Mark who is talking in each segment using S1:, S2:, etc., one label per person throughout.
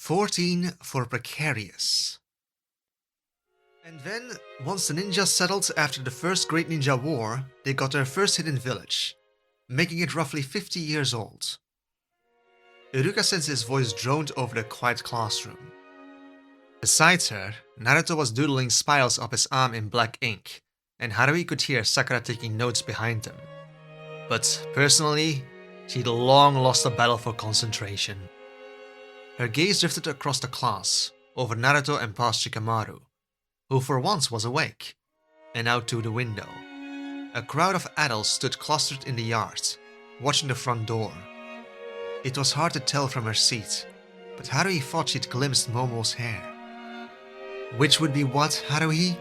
S1: 14 for precarious. And then, once the ninjas settled after the first Great Ninja War, they got their first hidden village, making it roughly 50 years old. Iruka-sensei's voice droned over the quiet classroom. Besides her, Naruto was doodling spirals up his arm in black ink, and Haruhi could hear Sakura taking notes behind them. But personally, she'd long lost the battle for concentration. Her gaze drifted across the class, over Naruto and past Shikamaru, who for once was awake, and out to the window. A crowd of adults stood clustered in the yard, watching the front door. It was hard to tell from her seat, but Haruhi thought she'd glimpsed Momo's hair. Which would be what, Haruhi?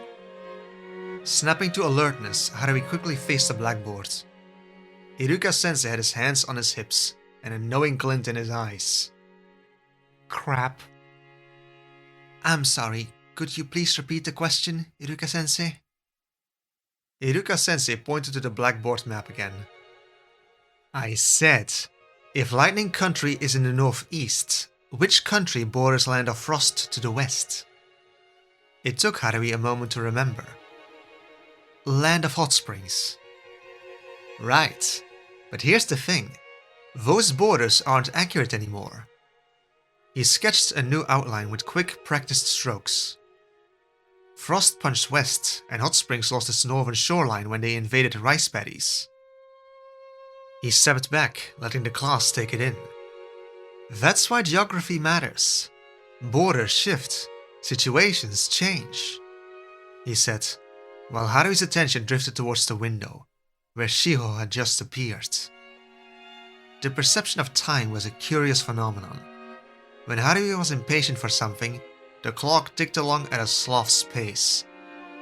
S1: Snapping to alertness, Haruhi quickly faced the blackboard. Iruka-sensei had his hands on his hips and a knowing glint in his eyes. Crap. I'm sorry, could you please repeat the question, Iruka-sensei? Iruka-sensei pointed to the blackboard map again. I said, if Lightning Country is in the northeast, which country borders Land of Frost to the west? It took Haruhi a moment to remember. Land of Hot Springs. Right, but here's the thing. Those borders aren't accurate anymore. He sketched a new outline with quick, practiced strokes. Frost punched west, and Hot Springs lost its northern shoreline when they invaded rice paddies. He stepped back, letting the class take it in. That's why geography matters. Borders shift, situations change, he said, while Haruhi's attention drifted towards the window, where Shiho had just appeared. The perception of time was a curious phenomenon. When Haruhi was impatient for something, the clock ticked along at a sloth's pace,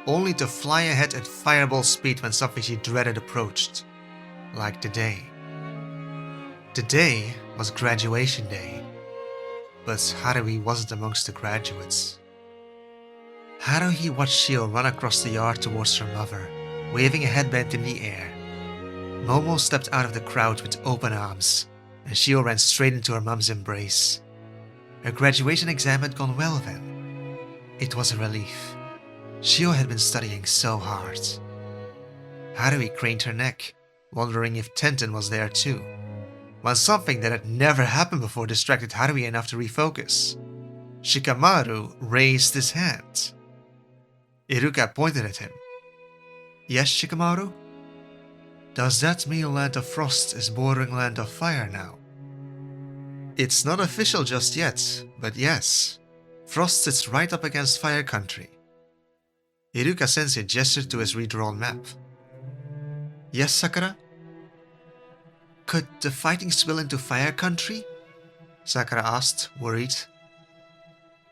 S1: only to fly ahead at fireball speed when something she dreaded approached, like today. Today was graduation day, but Haruhi wasn't amongst the graduates. Haruhi watched Shio run across the yard towards her mother, waving a headband in the air. Momo stepped out of the crowd with open arms, and Shio ran straight into her mom's embrace. Her graduation exam had gone well then. It was a relief. Shio had been studying so hard. Haruhi craned her neck, wondering if Tenten was there too, while something that had never happened before distracted Haruhi enough to refocus. Shikamaru raised his hand. Iruka pointed at him. Yes, Shikamaru? Does that mean Land of Frost is bordering Land of Fire now? It's not official just yet, but yes. Frost sits right up against Fire Country. Iruka-sensei gestured to his redrawn map. Yes, Sakura? Could the fighting spill into Fire Country? Sakura asked, worried.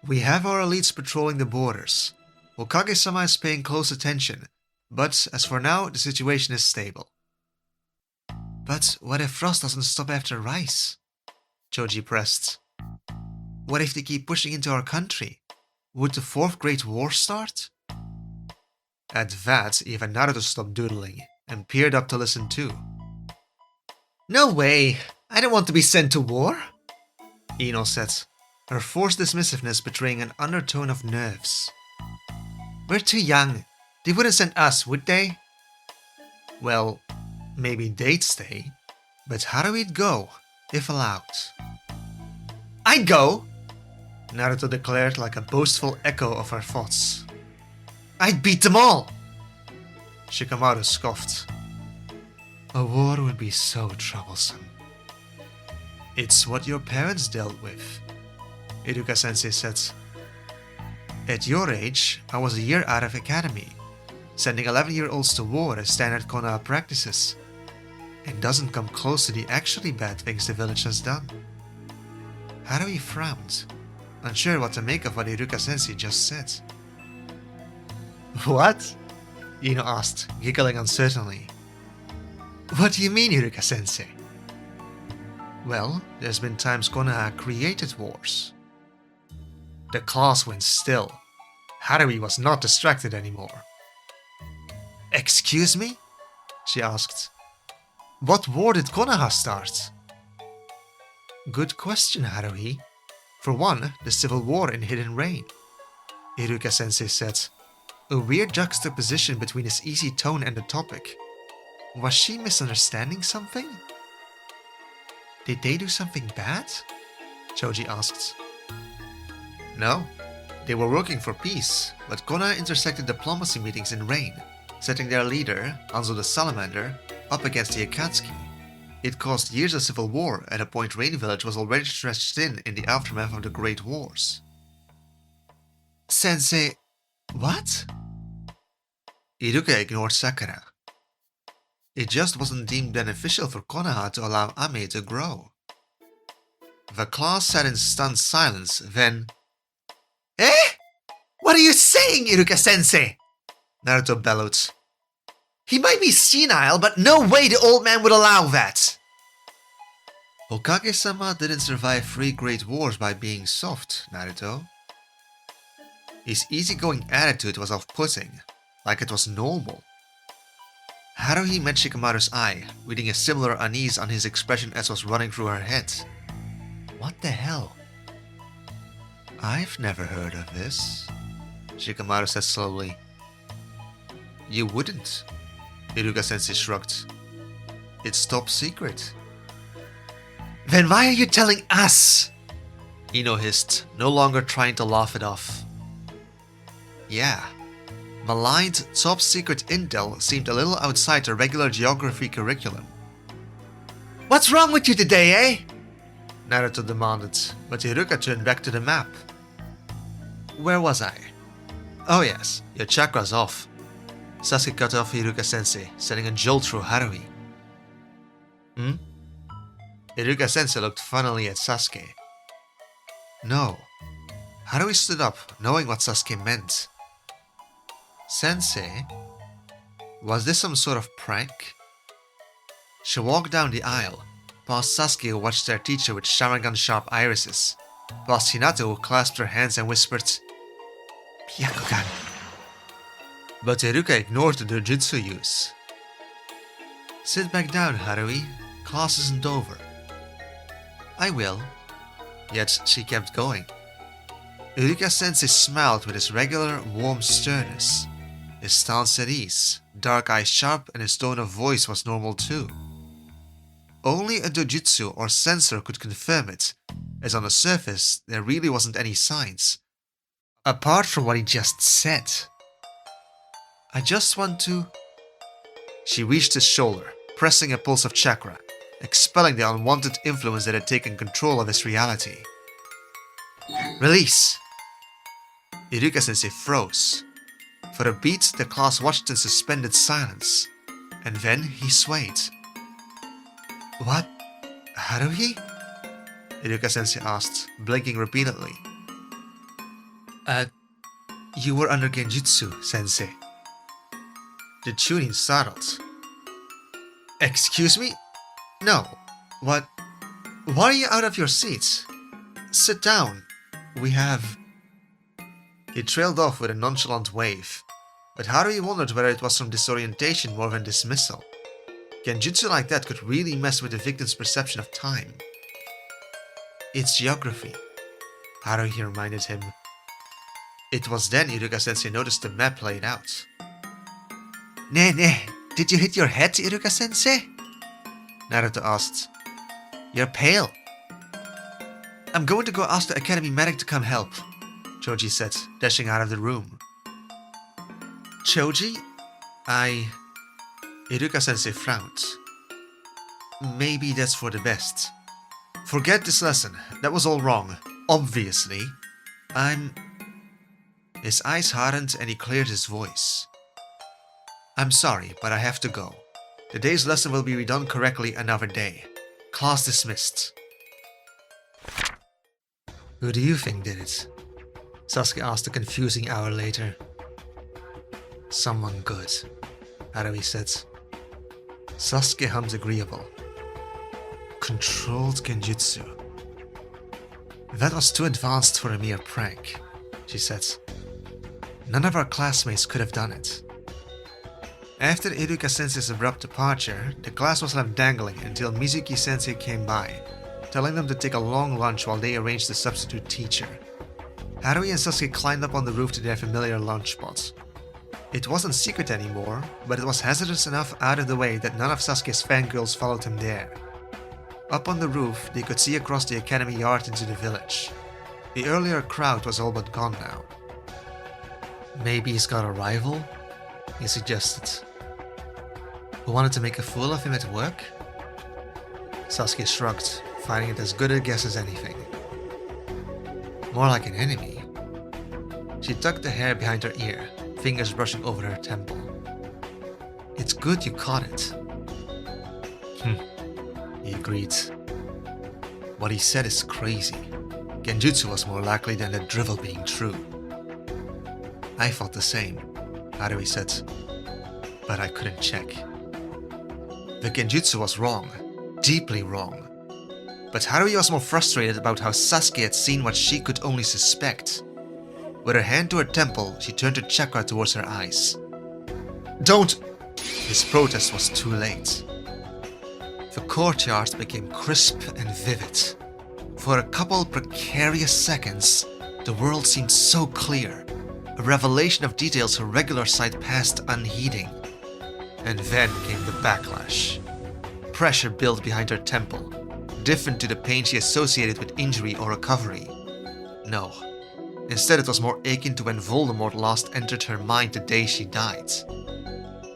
S1: We have our elites patrolling the borders. Hokage-sama is paying close attention, but as for now, the situation is stable. But what if Frost doesn't stop after Rice? Choji pressed. What if they keep pushing into our country? Would the Fourth Great War start? At that, even Naruto stopped doodling and peered up to listen too. No way! I don't want to be sent to war! Ino said, her forced dismissiveness betraying an undertone of nerves. We're too young. They wouldn't send us, would they? Well, maybe they'd stay, but Haruhi'd go, if allowed. I'd go! Naruto declared like a boastful echo of her thoughts. I'd beat them all! Shikamaru scoffed. A war would be so troublesome. It's what your parents dealt with, Iruka-sensei said. At your age, I was a year out of academy. Sending 11-year-olds to war as standard Konoha practices, and doesn't come close to the actually bad things the village has done. Haruhi frowned, unsure what to make of what Iruka-sensei just said. What? Ino asked, giggling uncertainly. What do you mean, Iruka-sensei? Well, there's been times Konoha created wars. The class went still. Haruhi was not distracted anymore. Excuse me? She asked. What war did Konoha start? Good question, Haruhi. For one, the civil war in Hidden Rain, Iruka-sensei said, a weird juxtaposition between his easy tone and the topic. Was she misunderstanding something? Did they do something bad? Choji asked. No, they were working for peace, but Konoha intersected diplomacy meetings in Rain, setting their leader, Hanzo the Salamander, up against the Akatsuki. It caused years of civil war, at a point Rain Village was already stretched thin in the aftermath of the Great Wars. Sensei... what? Iruka ignored Sakura. It just wasn't deemed beneficial for Konoha to allow Ame to grow. The class sat in stunned silence, then... Eh? What are you saying, Iruka-sensei? Naruto bellowed. He might be senile, but no way the old man would allow that! Hokage-sama didn't survive 3 great wars by being soft, Naruto. His easygoing attitude was off-putting, like it was normal. Haruhi met Shikamaru's eye, reading a similar unease on his expression as was running through her head. What the hell? I've never heard of this, Shikamaru said slowly. You wouldn't, Iruka-sensei shrugged. It's top secret. Then why are you telling us? Ino hissed, no longer trying to laugh it off. Yeah. Maligned, top-secret intel seemed a little outside the regular geography curriculum. What's wrong with you today, eh? Naruto demanded, but Iruka turned back to the map. Where was I? Oh yes, your chakra's off. Sasuke cut off Iruka-sensei, sending a jolt through Haruhi. Iruka-sensei looked funnily at Sasuke. No. Haruhi stood up, knowing what Sasuke meant. Sensei? Was this some sort of prank? She walked down the aisle, past Sasuke who watched their teacher with Sharingan-sharp irises, past Hinata who clasped her hands and whispered, Byakugan. But Iruka ignored the dojutsu use. Sit back down, Haruhi. Class isn't over. I will. Yet she kept going. Iruka-sensei smiled with his regular, warm sternness. His stance at ease, dark eyes sharp, and his tone of voice was normal too. Only a dojutsu or sensor could confirm it, as on the surface there really wasn't any signs, apart from what he just said. I just want to... She reached his shoulder, pressing a pulse of chakra, expelling the unwanted influence that had taken control of his reality. Release! Iruka-sensei froze. For a beat, the class watched in suspended silence, and then he swayed. What? Haruhi? Iruka-sensei asked, blinking repeatedly. You were under genjutsu, sensei. The Chunin startled. Excuse me? No. What? Why are you out of your seat? Sit down. We have... He trailed off with a nonchalant wave, but Haruhi wondered whether it was from disorientation more than dismissal. Genjutsu like that could really mess with the victim's perception of time. It's geography, Haruhi reminded him. It was then Iruka-sensei noticed the map laid out. Ne, did you hit your head, Iruka-sensei? Naruto asked. You're pale. I'm going to go ask the academy medic to come help, Choji said, dashing out of the room. Choji? Iruka-sensei frowned. Maybe that's for the best. Forget this lesson, that was all wrong, obviously. His eyes hardened and he cleared his voice. I'm sorry, but I have to go. Today's lesson will be redone correctly another day. Class dismissed. Who do you think did it? Sasuke asked a confusing hour later. Someone good, Haruhi said. Sasuke hummed agreeable. Controlled genjutsu. That was too advanced for a mere prank, she said. None of our classmates could have done it. After Iruka-sensei's abrupt departure, the class was left dangling until Mizuki-sensei came by. telling them to take a long lunch while they arranged the substitute teacher. Haruhi and Sasuke climbed up on the roof to their familiar lunch spot. It wasn't secret anymore, but it was hazardous enough out of the way that none of Sasuke's fangirls followed him there. Up on the roof, they could see across the academy yard into the village. The earlier crowd was all but gone now. Maybe he's got a rival? He suggested. Who wanted to make a fool of him at work? Sasuke shrugged, finding it as good a guess as anything. More like an enemy. She tucked the hair behind her ear, fingers brushing over her temple. It's good you caught it. He agreed. What he said is crazy. Genjutsu was more likely than the drivel being true. I thought the same, Haruhi said, but I couldn't check. The Genjutsu was wrong, deeply wrong. But Haruhi was more frustrated about how Sasuke had seen what she could only suspect. With her hand to her temple, she turned her chakra towards her eyes. Don't! His protest was too late. The courtyard became crisp and vivid. For a couple precarious seconds, the world seemed so clear, a revelation of details her regular sight passed unheeding. And then came the backlash. Pressure built behind her temple, different to the pain she associated with injury or recovery. No, instead it was more akin to when Voldemort last entered her mind the day she died.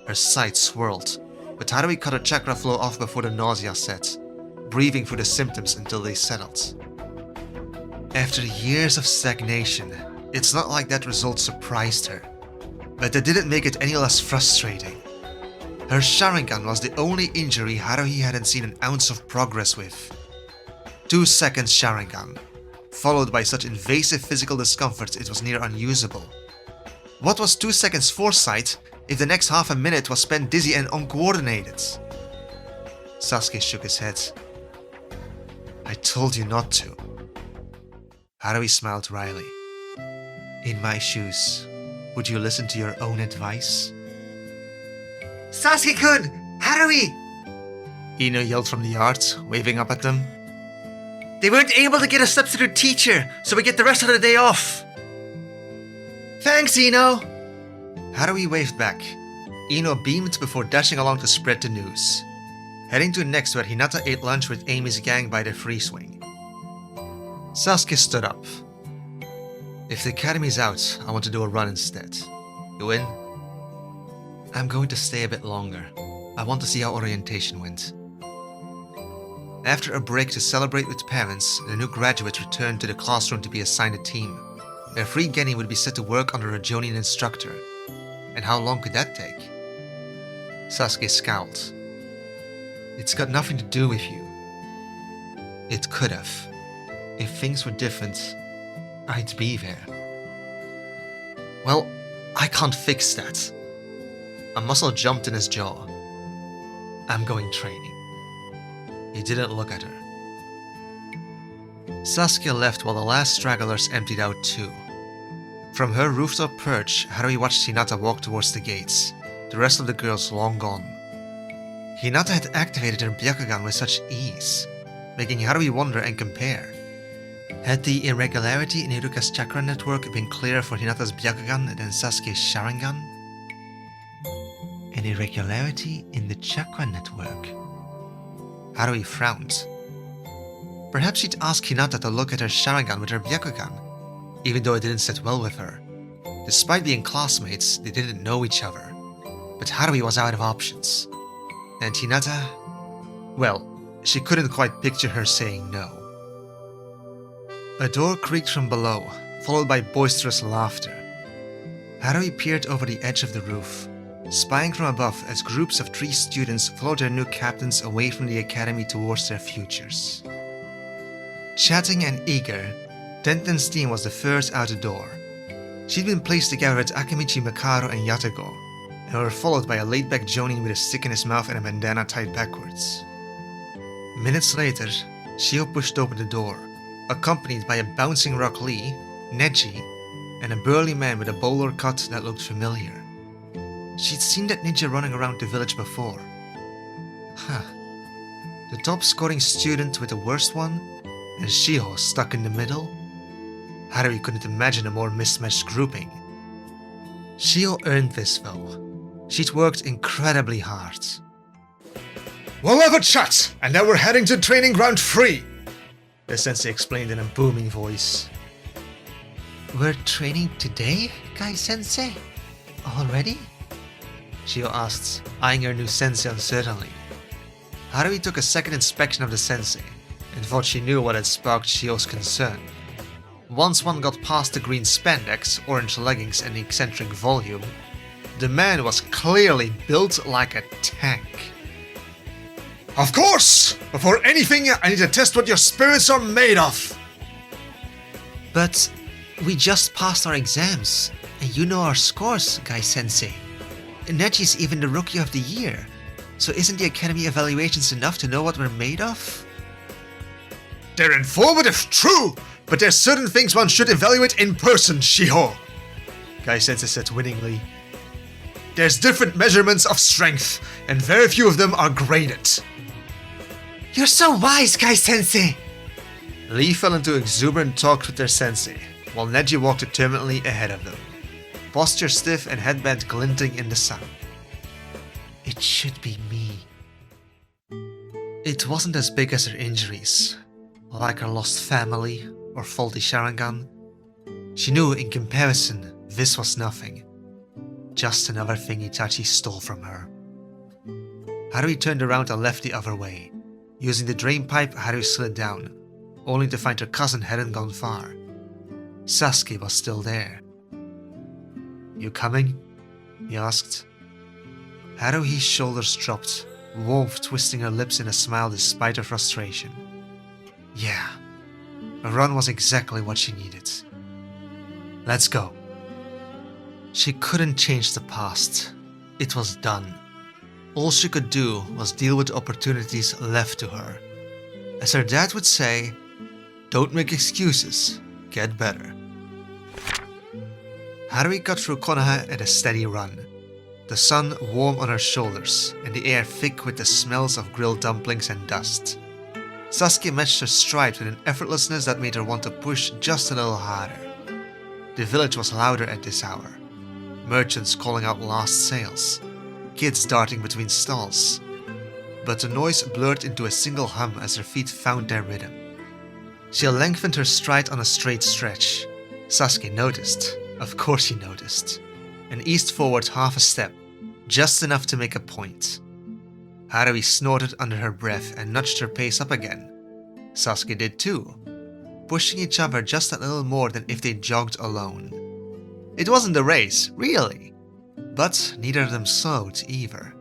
S1: Her sight swirled, but Haruhi cut her chakra flow off before the nausea set, breathing through the symptoms until they settled. After years of stagnation, it's not like that result surprised her, but that didn't make it any less frustrating. Her Sharingan was the only injury Haruhi hadn't seen an ounce of progress with. 2 seconds Sharingan, followed by such invasive physical discomfort it was near unusable. What was 2 seconds foresight if the next half a minute was spent dizzy and uncoordinated? Sasuke shook his head. I told you not to. Haruhi smiled wryly. In my shoes, would you listen to your own advice? Sasuke-kun! Haruhi! Ino yelled from the yard, waving up at them. They weren't able to get a substitute teacher, so we get the rest of the day off. Thanks, Ino! Haruhi waved back. Ino beamed before dashing along to spread the news, heading to next where Hinata ate lunch with Amy's gang by the free swing. Sasuke stood up. If the academy's out, I want to do a run instead. You in? I'm going to stay a bit longer. I want to see how orientation went. After a break to celebrate with parents, the new graduates returned to the classroom to be assigned a team. Their free Genny would be set to work under a Jonin instructor. And how long could that take? Sasuke scowled. It's got nothing to do with you. It could have. If things were different, I'd be there. Well, I can't fix that. A muscle jumped in his jaw. I'm going training. He didn't look at her. Sasuke left while the last stragglers emptied out too. From her rooftop perch, Haruhi watched Hinata walk towards the gates, the rest of the girls long gone. Hinata had activated her Byakugan with such ease, making Haruhi wonder and compare. Had the irregularity in Iruka's chakra network been clearer for Hinata's Byakugan than Sasuke's Sharingan? An irregularity in the chakra network? Haruhi frowned. Perhaps she'd ask Hinata to look at her Sharingan with her Byakugan, even though it didn't sit well with her. Despite being classmates, they didn't know each other. But Haruhi was out of options. And Hinata? Well, she couldn't quite picture her saying no. A door creaked from below, followed by boisterous laughter. Haruhi peered over the edge of the roof, spying from above as groups of 3 students followed their new captains away from the academy towards their futures. Chatting and eager, Tenten's team was the first out the door. She'd been placed together with Akemichi, Makaru, and Yatego, and were followed by a laid-back Jonin with a stick in his mouth and a bandana tied backwards. Minutes later, Shio pushed open the door, accompanied by a bouncing Rock Lee, Neji, and a burly man with a bowler cut that looked familiar. She'd seen that ninja running around the village before. The The top-scoring student with the worst one, and Shiho stuck in the middle? Haruhi couldn't imagine a more mismatched grouping. Shiho earned this though. She'd worked incredibly hard. "We'll have a chat, and then we're heading to training ground 3, the sensei explained in a booming voice. "We're training today, Kai-sensei? Already?" Shiho asked, eyeing her new sensei uncertainly. Haruhi took a second inspection of the sensei, and thought she knew what had sparked Shiho's concern. Once one got past the green spandex, orange leggings and the eccentric volume, the man was clearly built like a tank. "Of course! Before anything, I need to test what your spirits are made of!" "But we just passed our exams, and you know our scores, Kai-sensei. Neji's even the Rookie of the Year, so isn't the Academy evaluations enough to know what we're made of?" "They're informative, true, but there's certain things one should evaluate in person, Shiho," Kai-sensei said winningly. "There's different measurements of strength, and very few of them are graded." "You're so wise, Kai-sensei!" Lee fell into exuberant talk with their sensei, while Neji walked determinedly ahead of them, posture stiff and headband glinting in the sun. It should be me. It wasn't as big as her injuries, like her lost family or faulty Sharingan. She knew in comparison this was nothing, just another thing Itachi stole from her. Haruhi turned around and left the other way. Using the drain pipe, Haruhi slid down, only to find her cousin hadn't gone far. Sasuke was still there. "You coming?" he asked. Haruhi's shoulders dropped, warmth twisting her lips in a smile despite her frustration. Yeah, a run was exactly what she needed. "Let's go." She couldn't change the past. It was done. All she could do was deal with the opportunities left to her. As her dad would say, don't make excuses, get better. Haruhi cut through Konoha at a steady run, the sun warm on her shoulders and the air thick with the smells of grilled dumplings and dust. Sasuke matched her stride with an effortlessness that made her want to push just a little harder. The village was louder at this hour. Merchants calling out last sales, kids darting between stalls. But the noise blurred into a single hum as her feet found their rhythm. She lengthened her stride on a straight stretch. Sasuke noticed, of course he noticed, and eased forward half a step, just enough to make a point. Haruhi snorted under her breath and nudged her pace up again. Sasuke did too, pushing each other just a little more than if they jogged alone. It wasn't a race, really, but neither of them slowed either.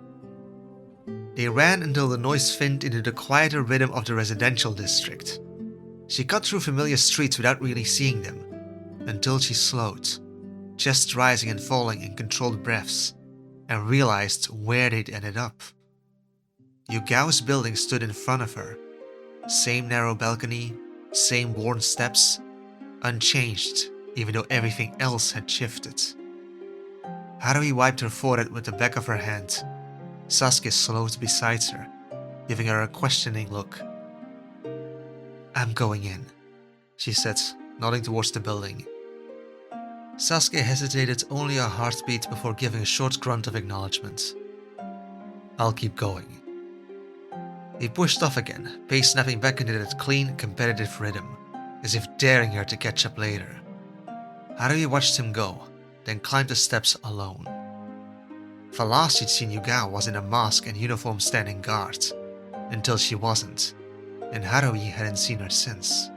S1: They ran until the noise thinned into the quieter rhythm of the residential district. She cut through familiar streets without really seeing them, until she slowed, chest rising and falling in controlled breaths, and realized where they'd ended up. Yugao's building stood in front of her. Same narrow balcony, same worn steps, unchanged even though everything else had shifted. Haruhi wiped her forehead with the back of her hand. Sasuke slowed beside her, giving her a questioning look. "I'm going in," she said, nodding towards the building. Sasuke hesitated only a heartbeat before giving a short grunt of acknowledgement. "I'll keep going." He pushed off again, pace snapping back into that clean, competitive rhythm, as if daring her to catch up later. Haruhi watched him go, then climbed the steps alone. The last she'd seen Yugao was in a mask and uniform standing guard, until she wasn't, and Haruhi hadn't seen her since.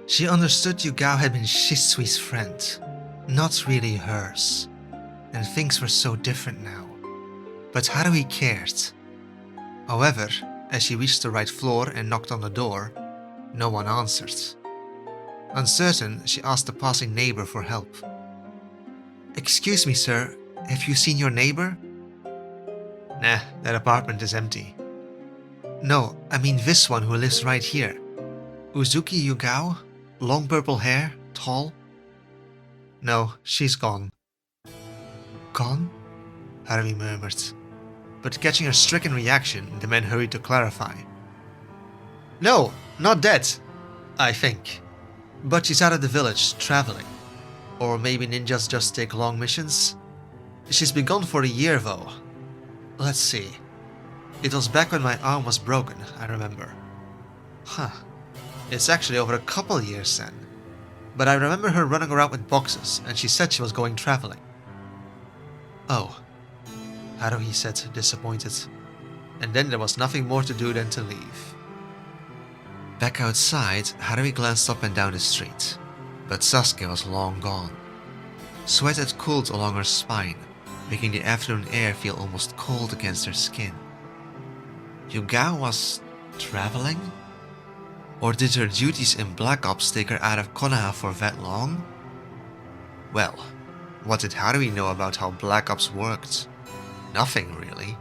S1: She understood Yugao had been Shisui's friend, not really hers, and things were so different now. But Haruhi cared. However, as she reached the right floor and knocked on the door, no one answered. Uncertain, she asked a passing neighbor for help. "Excuse me, sir, have you seen your neighbor?" "Nah, that apartment is empty." "No, I mean this one who lives right here. Uzuki Yugao? Long purple hair, tall?" "No, she's gone." "Gone?" Haruhi murmured. But catching her stricken reaction, the man hurried to clarify. No, not dead, I think. But she's out of the village, traveling. Or maybe ninjas just take long missions? She's been gone for a year though. Let's see. It was back when my arm was broken, I remember. Huh. It's actually over a couple years then. But I remember her running around with boxes, and she said she was going traveling. Oh. Haruhi said, disappointed. And then there was nothing more to do than to leave. Back outside, Haruhi glanced up and down the street. But Sasuke was long gone. Sweat had cooled along her spine, making the afternoon air feel almost cold against her skin. Yugao was traveling? Or did her duties in Black Ops take her out of Konoha for that long? Well, what did Haruhi know about how Black Ops worked? Nothing really.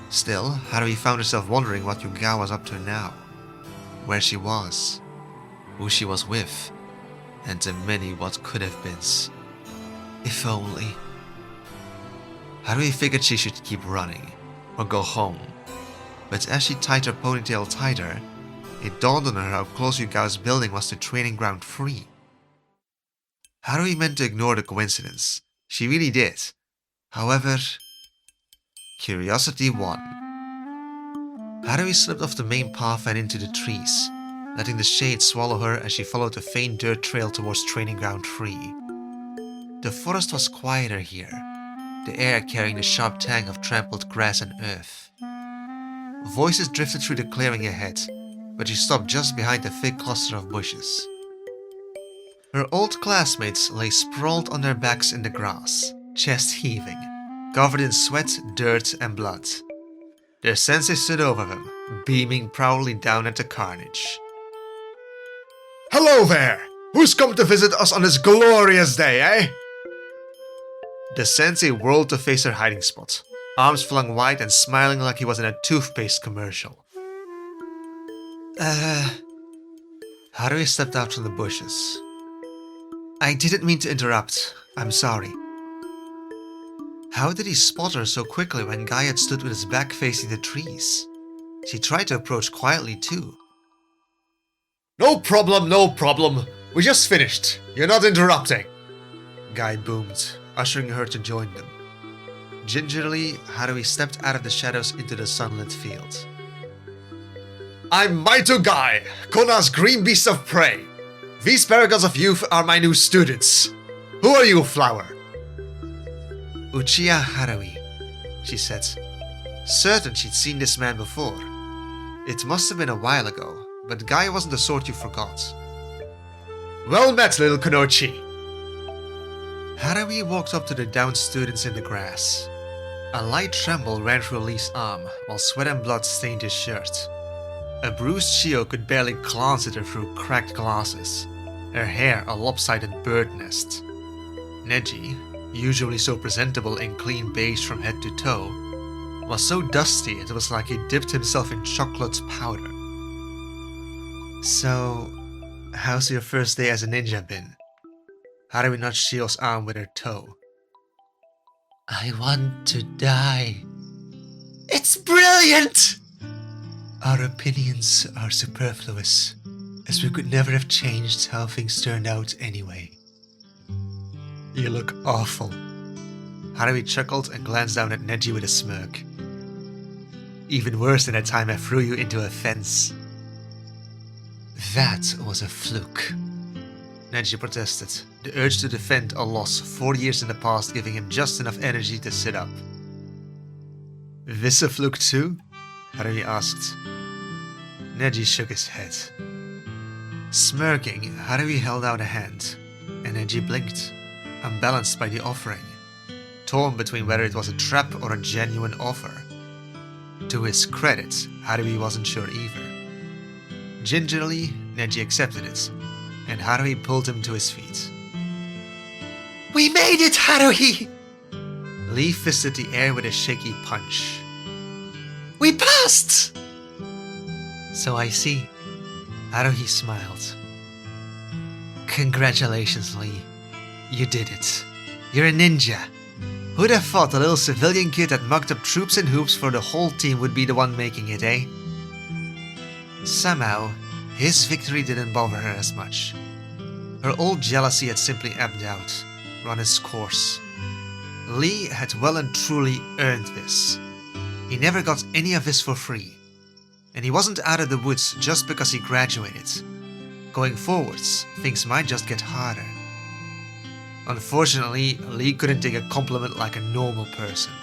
S1: Still, Haruhi found herself wondering what Yugao was up to now. Where she was, who she was with, and the many what could have beens. If only. Haruhi figured she should keep running, or go home. But as she tied her ponytail tighter, it dawned on her how close Yugao's building was to Training Ground 3. Haruhi meant to ignore the coincidence. She really did. However, curiosity won. Haruhi slipped off the main path and into the trees, letting the shade swallow her as she followed a faint dirt trail towards Training Ground 3. The forest was quieter here, the air carrying the sharp tang of trampled grass and earth. Voices drifted through the clearing ahead, but she stopped just behind a thick cluster of bushes. Her old classmates lay sprawled on their backs in the grass, chest heaving, covered in sweat, dirt, and blood. Their sensei stood over them, beaming proudly down at the carnage. "Hello there! Who's come to visit us on this glorious day, eh?" The sensei whirled to face her hiding spot, arms flung wide and smiling like he was in a toothpaste commercial. Haruhi stepped out from the bushes. "I didn't mean to interrupt. I'm sorry." How did he spot her so quickly when Guy had stood with his back facing the trees? She tried to approach quietly too. No problem. We just finished. You're not interrupting," Guy boomed, ushering her to join them. Gingerly, Haruhi stepped out of the shadows into the sunlit field. "I'm Maito Guy, Kona's green beast of prey. These paragons of youth are my new students. Who are you, Flower?" "Uchiha Haruhi," she said, certain she'd seen this man before. It must have been a while ago, but Guy wasn't the sort you forgot. "Well met, little Konochi." Haruhi walked up to the downed students in the grass. A light tremble ran through Lee's arm, while sweat and blood stained his shirt. A bruised Shio could barely glance at her through cracked glasses, her hair a lopsided bird nest. Neji, usually so presentable in clean beige from head to toe, was so dusty it was like he dipped himself in chocolate powder. "So, how's your first day as a ninja been?" Haruhi nudged Shio's arm with her toe. "I want to die." "It's brilliant!" "Our opinions are superfluous, as we could never have changed how things turned out anyway." "You look awful." Haruhi chuckled and glanced down at Neji with a smirk. "Even worse than that time I threw you into a fence." "That was a fluke," Neji protested, the urge to defend a loss 4 years in the past giving him just enough energy to sit up. "This a fluke too?" Haruhi asked. Neji shook his head. Smirking, Haruhi held out a hand, and Neji blinked, unbalanced by the offering, torn between whether it was a trap or a genuine offer. To his credit, Haruhi wasn't sure either. Gingerly, Neji accepted it, and Haruhi pulled him to his feet. "We made it, Haruhi!" Lee fisted the air with a shaky punch. "We passed!" "So I see." Haruhi smiled. "Congratulations, Lee. You did it. You're a ninja. Who'd have thought the little civilian kid that mugged up troops in hoops for the whole team would be the one making it, eh?" Somehow, his victory didn't bother her as much. Her old jealousy had simply ebbed out, run its course. Lee had well and truly earned this. He never got any of this for free. And he wasn't out of the woods just because he graduated. Going forwards, things might just get harder. Unfortunately, Lee couldn't take a compliment like a normal person.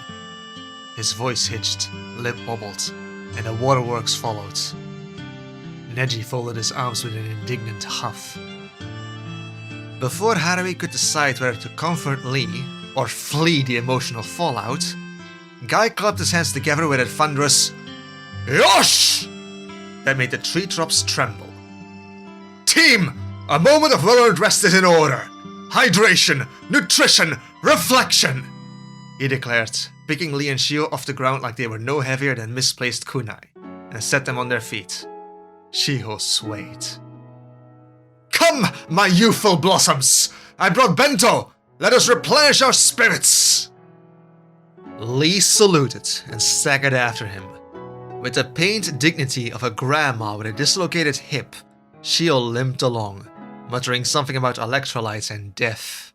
S1: His voice hitched, lip wobbled, and the waterworks followed. Neji folded his arms with an indignant huff. Before Haruhi could decide whether to comfort Lee or flee the emotional fallout, Guy clapped his hands together with a thunderous "Yosh!" that made the treetops tremble. "Team, a moment of well-earned rest is in order. Hydration, nutrition, reflection," he declared, picking Lee and Shio off the ground like they were no heavier than misplaced kunai, and set them on their feet. Shio swayed. "Come, my youthful blossoms! I brought bento! Let us replenish our spirits!" Lee saluted and staggered after him. With the pained dignity of a grandma with a dislocated hip, Shio limped along, muttering something about electrolytes and death.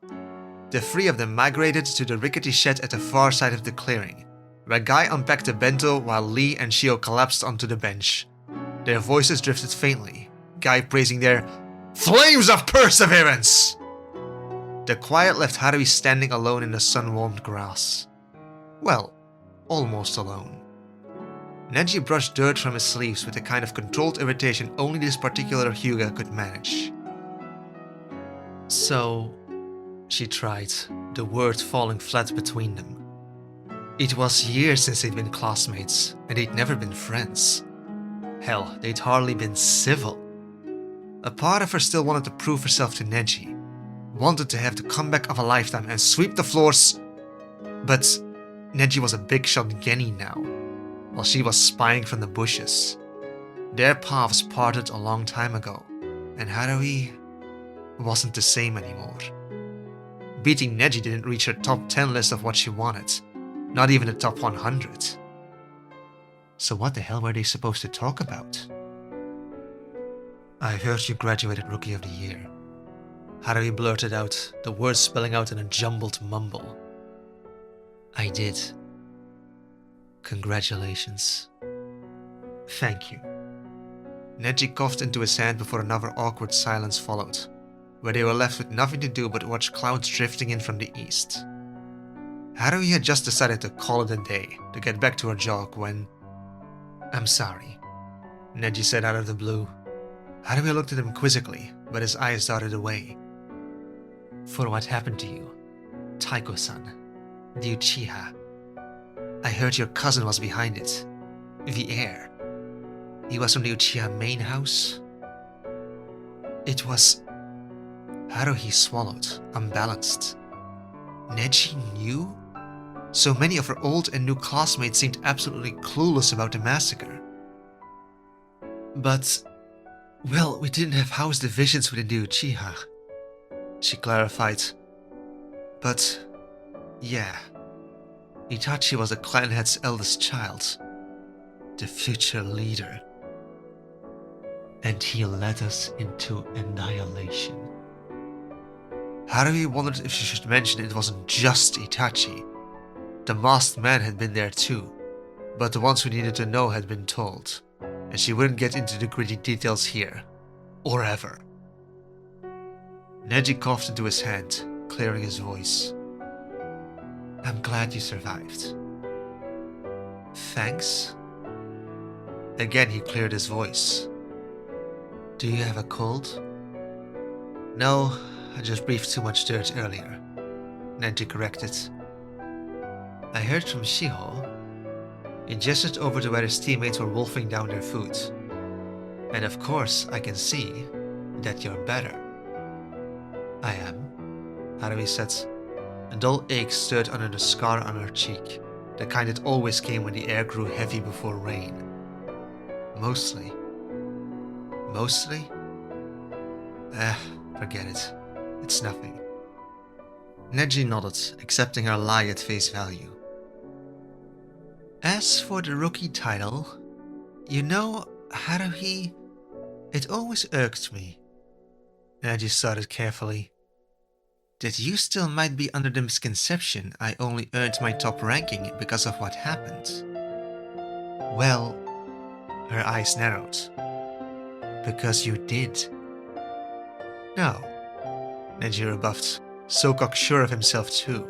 S1: The three of them migrated to the rickety shed at the far side of the clearing, where Guy unpacked the bento while Lee and Shio collapsed onto the bench. Their voices drifted faintly, Guy praising their flames of perseverance. The quiet left Haruhi standing alone in the sun-warmed grass. Well, almost alone. Neji brushed dirt from his sleeves with the kind of controlled irritation only this particular Hyuga could manage. "So," she tried, the words falling flat between them. It was years since they'd been classmates, and they'd never been friends. Hell, they'd hardly been civil. A part of her still wanted to prove herself to Neji, wanted to have the comeback of a lifetime and sweep the floors, but Neji was a big shot Genny now, while she was spying from the bushes. Their paths parted a long time ago, and Haruhi wasn't the same anymore. Beating Neji didn't reach her top 10 list of what she wanted, not even the top 100. So what the hell were they supposed to talk about? "I heard you graduated Rookie of the Year," Haruhi blurted out, the words spelling out in a jumbled mumble. "I did. Congratulations." "Thank you." Neji coughed into his hand before another awkward silence followed, where they were left with nothing to do but watch clouds drifting in from the east. Haruhi had just decided to call it a day to get back to her jog when... "I'm sorry," Neji said out of the blue. Haruhi looked at him quizzically, but his eyes darted away. "For what happened to you, Taiko-san, the Uchiha. I heard your cousin was behind it. The heir. He was from the Uchiha main house." It was... Haruhi swallowed, unbalanced. Neji knew? So many of her old and new classmates seemed absolutely clueless about the massacre. "But, well, we didn't have house divisions within the Uchiha," she clarified. "But, yeah, Itachi was the clan head's eldest child, the future leader. And he led us into annihilation." Haruhi wondered if she should mention it wasn't just Itachi. The masked man had been there too, but the ones who needed to know had been told, and she wouldn't get into the gritty details here, or ever. Neji coughed into his hand, clearing his voice. "I'm glad you survived." "Thanks." Again he cleared his voice. "Do you have a cold?" "No, I just breathed too much dirt earlier," Neji corrected. "I heard from Shiho." He gestured over to where his teammates were wolfing down their food. "And of course I can see that you're better." "I am," Haruhi said. A dull ache stirred under the scar on her cheek, the kind that always came when the air grew heavy before rain. "Mostly." "Mostly?" Forget it. It's nothing." Neji nodded, accepting her lie at face value. "As for the rookie title, you know, Haruhi, It always irked me. Neji started carefully. That you still might be under the misconception I only earned my top ranking because of what happened. Well, her eyes narrowed. Because you did. No, Neji rebuffed, so cocksure of himself too.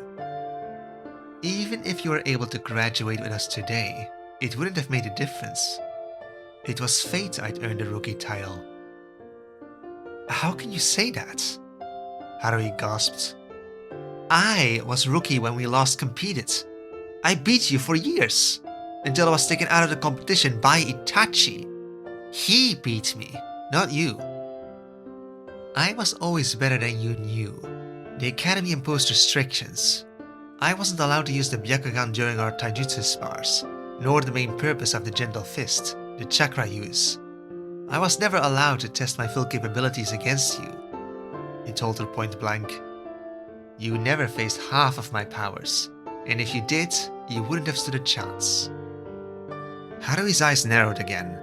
S1: Even if you were able to graduate with us today, it wouldn't have made a difference. It was fate I'd earned the rookie title. How can you say that? Haruhi gasped. I was rookie when we last competed. I beat you for years, until I was taken out of the competition by Itachi. He beat me, not you. I was always better than you knew. The academy imposed restrictions. I wasn't allowed to use the Byakugan during our taijutsu spars, nor the main purpose of the gentle fist, the chakra use. I was never allowed to test my full capabilities against you. He told her point blank. You never faced half of my powers, and if you did, you wouldn't have stood a chance. Haruhi's eyes narrowed again.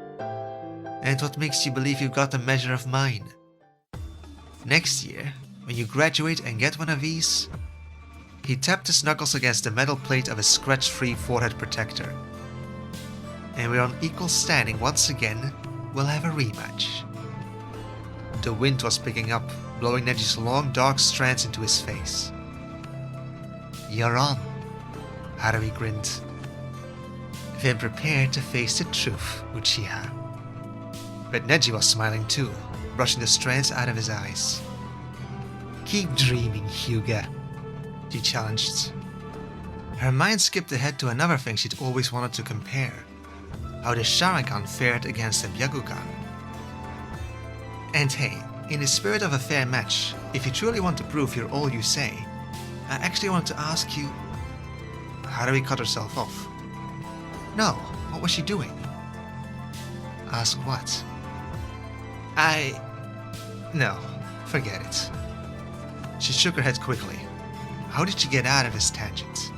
S1: And what makes you believe you've got a measure of mine? Next year, when you graduate and get one of these... He tapped his knuckles against the metal plate of his scratch-free forehead protector. And we're on equal standing once again, we'll have a rematch. The wind was picking up, blowing Neji's long dark strands into his face. You're on, Haruhi grinned. Then prepare to face the truth, Uchiha. But Neji was smiling too, brushing the strands out of his eyes. Keep dreaming, Hyuga, she challenged. Her mind skipped ahead to another thing she'd always wanted to compare. How the Sharingan fared against the Byakugan. And hey, in the spirit of a fair match, if you truly want to prove you're all you say, I actually want to ask you... Haruhi cut herself off. No, what was she doing? Ask what? No, forget it. She shook her head quickly. How did she get out of this tangent?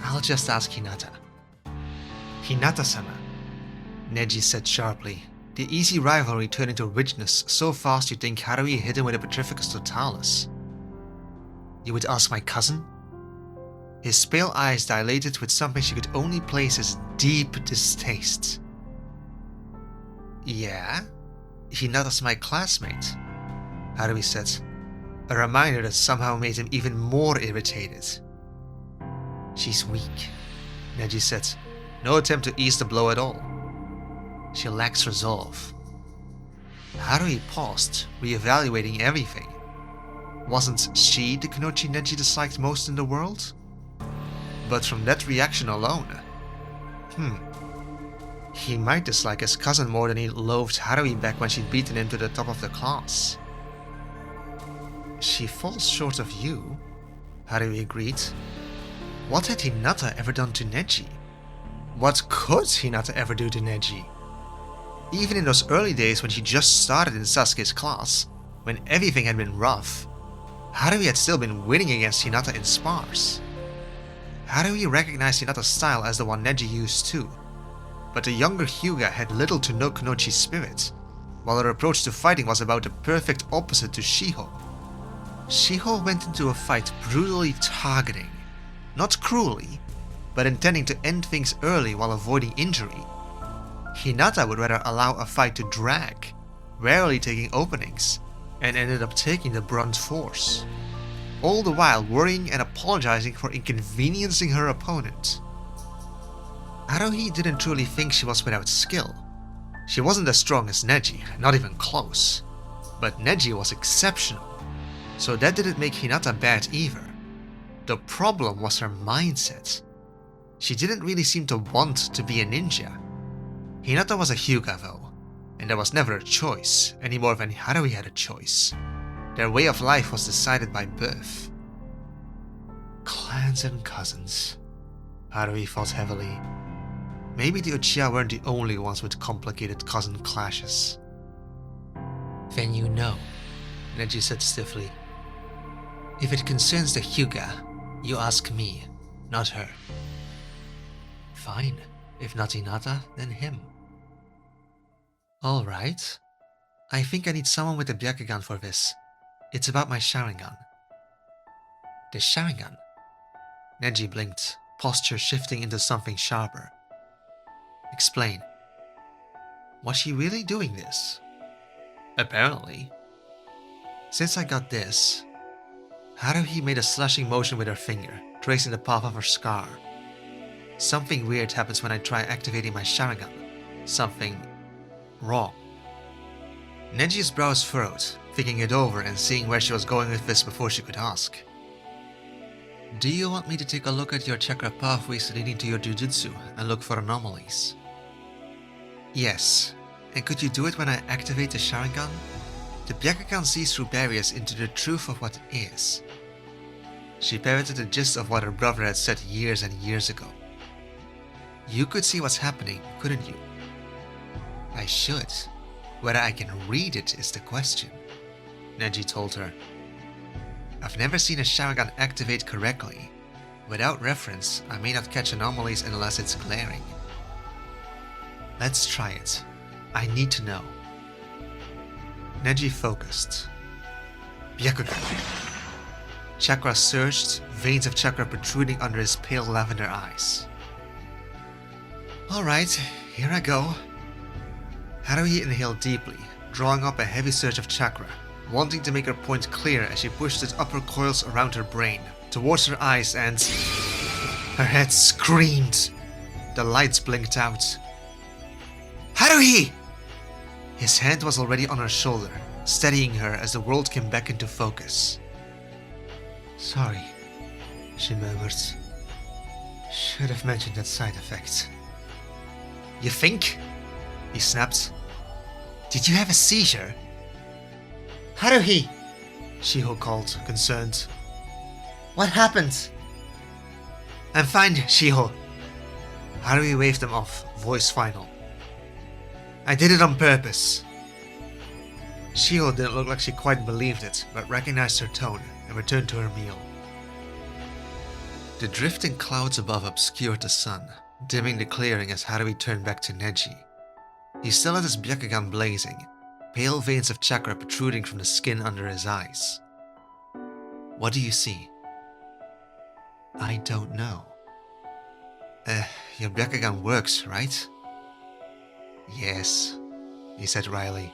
S1: I'll just ask Hinata. Hinata-sama, Neji said sharply, the easy rivalry turning to rigidness so fast you'd think Haruhi hit him with a Petrificus Totalis. You would ask my cousin? His pale eyes dilated with something she could only place as deep distaste. Yeah? Hinata's my classmate, Haruhi said, a reminder that somehow made him even more irritated. She's weak, Neji said, no attempt to ease the blow at all. She lacks resolve. Haruhi paused, re-evaluating everything. Wasn't she the Kunoichi Neji disliked most in the world? But from that reaction alone... He might dislike his cousin more than he loathed Haruhi back when she'd beaten him to the top of the class. She falls short of you, Haruhi agreed. What had Hinata ever done to Neji? What could Hinata ever do to Neji? Even in those early days when she just started in Sasuke's class, when everything had been rough, Haruhi had still been winning against Hinata in spars. Haruhi recognized Hinata's style as the one Neji used too, but the younger Hyuga had little to no Kunoichi spirit, while her approach to fighting was about the perfect opposite to Shiho. Shiho went into a fight brutally targeting, not cruelly, but intending to end things early while avoiding injury. Hinata would rather allow a fight to drag, rarely taking openings, and ended up taking the brunt force, all the while worrying and apologizing for inconveniencing her opponent. Haruhi didn't truly think she was without skill. She wasn't as strong as Neji, not even close, but Neji was exceptional, so that didn't make Hinata bad either. The problem was her mindset. She didn't really seem to want to be a ninja. Hinata was a Hyuga though, and there was never a choice, any more than Haruhi had a choice. Their way of life was decided by birth. Clans and cousins, Haruhi thought heavily. Maybe the Uchiha weren't the only ones with complicated cousin clashes. Then you know, Neji said stiffly. If it concerns the Hyuga, you ask me, not her. Fine, if not Hinata, then him. Alright, I think I need someone with a Byakugan for this. It's about my Sharingan. The Sharingan? Neji blinked, posture shifting into something sharper. Explain. Was she really doing this? Apparently. Since I got this, Haruhi made a slashing motion with her finger, tracing the path of her scar. Something weird happens when I try activating my Sharingan. Something wrong. Neji's brows furrowed, thinking it over and seeing where she was going with this before she could ask. Do you want me to take a look at your chakra pathways leading to your jujutsu and look for anomalies? Yes. And could you do it when I activate the Sharingan? The Byakugan sees through barriers into the truth of what is. She parroted the gist of what her brother had said years and years ago. You could see what's happening, couldn't you? I should. Whether I can read it is the question, Neji told her. I've never seen a Sharingan activate correctly. Without reference, I may not catch anomalies unless it's glaring. Let's try it. I need to know. Neji focused. Byakugan. Chakra surged, veins of chakra protruding under his pale lavender eyes. Alright, here I go. Haruhi inhaled deeply, drawing up a heavy surge of chakra, wanting to make her point clear as she pushed its upper coils around her brain, towards her eyes, and her head screamed. The lights blinked out. Haruhi! His hand was already on her shoulder, steadying her as the world came back into focus. Sorry, she murmured. Should have mentioned that side effect. You think? He snapped. Did you have a seizure? Haruhi! Shiho called, concerned. What happened? I'm fine, Shiho. Haruhi waved them off, voice final. I did it on purpose. Shiho didn't look like she quite believed it, but recognized her tone and returned to her meal. The drifting clouds above obscured the sun, dimming the clearing as Haruhi turned back to Neji. He still had his Byakugan blazing, pale veins of chakra protruding from the skin under his eyes. What do you see? I don't know. Your Byakugan works, right? Yes, he said wryly.